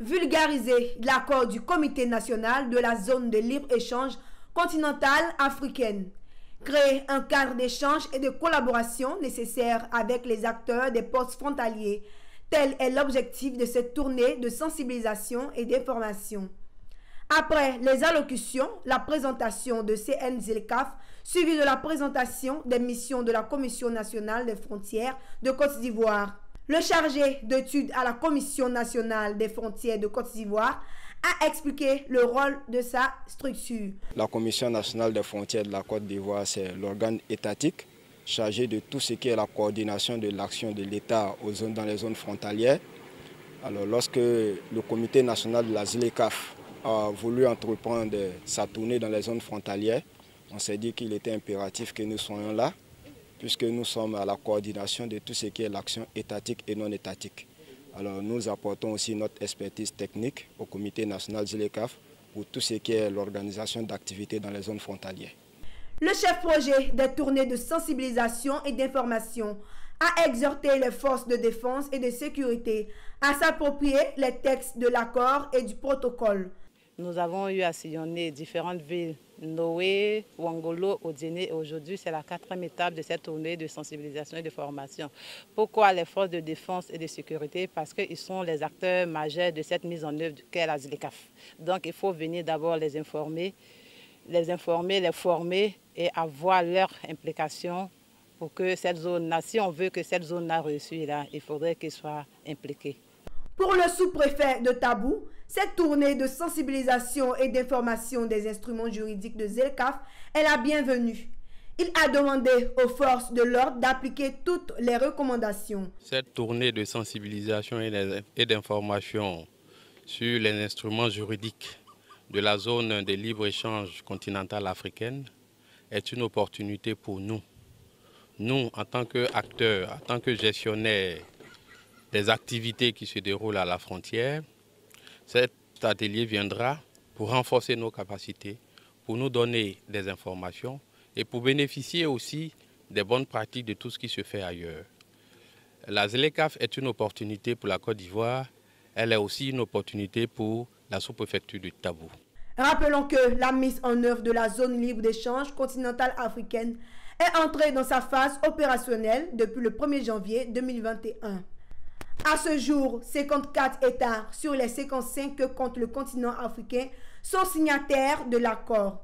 Vulgariser l'accord du Comité national de la zone de libre-échange continentale africaine. Créer un cadre d'échange et de collaboration nécessaire avec les acteurs des postes frontaliers. Tel est l'objectif de cette tournée de sensibilisation et d'information. Après les allocutions, la présentation de CNZLECAf, suivie de la présentation des missions de la Commission nationale des frontières de Côte d'Ivoire. Le chargé d'études à la Commission nationale des frontières de Côte d'Ivoire a expliqué le rôle de sa structure. La Commission nationale des frontières de la Côte d'Ivoire, c'est l'organe étatique chargé de tout ce qui est la coordination de l'action de l'État dans les zones frontalières. Alors, lorsque le Comité national de la ZLECAf a voulu entreprendre sa tournée dans les zones frontalières, on s'est dit qu'il était impératif que nous soyons là, puisque nous sommes à la coordination de tout ce qui est l'action étatique et non étatique. Alors nous apportons aussi notre expertise technique au Comité national ZLECAf pour tout ce qui est l'organisation d'activités dans les zones frontalières. Le chef projet des tournées de sensibilisation et d'information a exhorté les forces de défense et de sécurité à s'approprier les textes de l'accord et du protocole. Nous avons eu à sillonner différentes villes, Noé, Ouangolo, Odiéné, et aujourd'hui c'est la 4e étape de cette tournée de sensibilisation et de formation. Pourquoi les forces de défense et de sécurité? Parce qu'ils sont les acteurs majeurs de cette mise en œuvre qu'est la ZLECAf. Donc il faut venir d'abord les informer, les former et avoir leur implication pour que cette zone-là, si on veut que cette zone-là réussisse, il faudrait qu'ils soient impliqués. Pour le sous-préfet de Tabou, cette tournée de sensibilisation et d'information des instruments juridiques de ZLECAf est la bienvenue. Il a demandé aux forces de l'ordre d'appliquer toutes les recommandations. Cette tournée de sensibilisation et d'information sur les instruments juridiques de la zone de libre-échange continentale africaine est une opportunité pour nous. Nous, en tant qu'acteurs, en tant que gestionnaires des activités qui se déroulent à la frontière, cet atelier viendra pour renforcer nos capacités, pour nous donner des informations et pour bénéficier aussi des bonnes pratiques de tout ce qui se fait ailleurs. La ZLECAf est une opportunité pour la Côte d'Ivoire, elle est aussi une opportunité pour la sous-préfecture de Tabou. Rappelons que la mise en œuvre de la zone libre d'échange continentale africaine est entrée dans sa phase opérationnelle depuis le 1er janvier 2021. À ce jour, 54 États sur les 55 que compte le continent africain sont signataires de l'accord.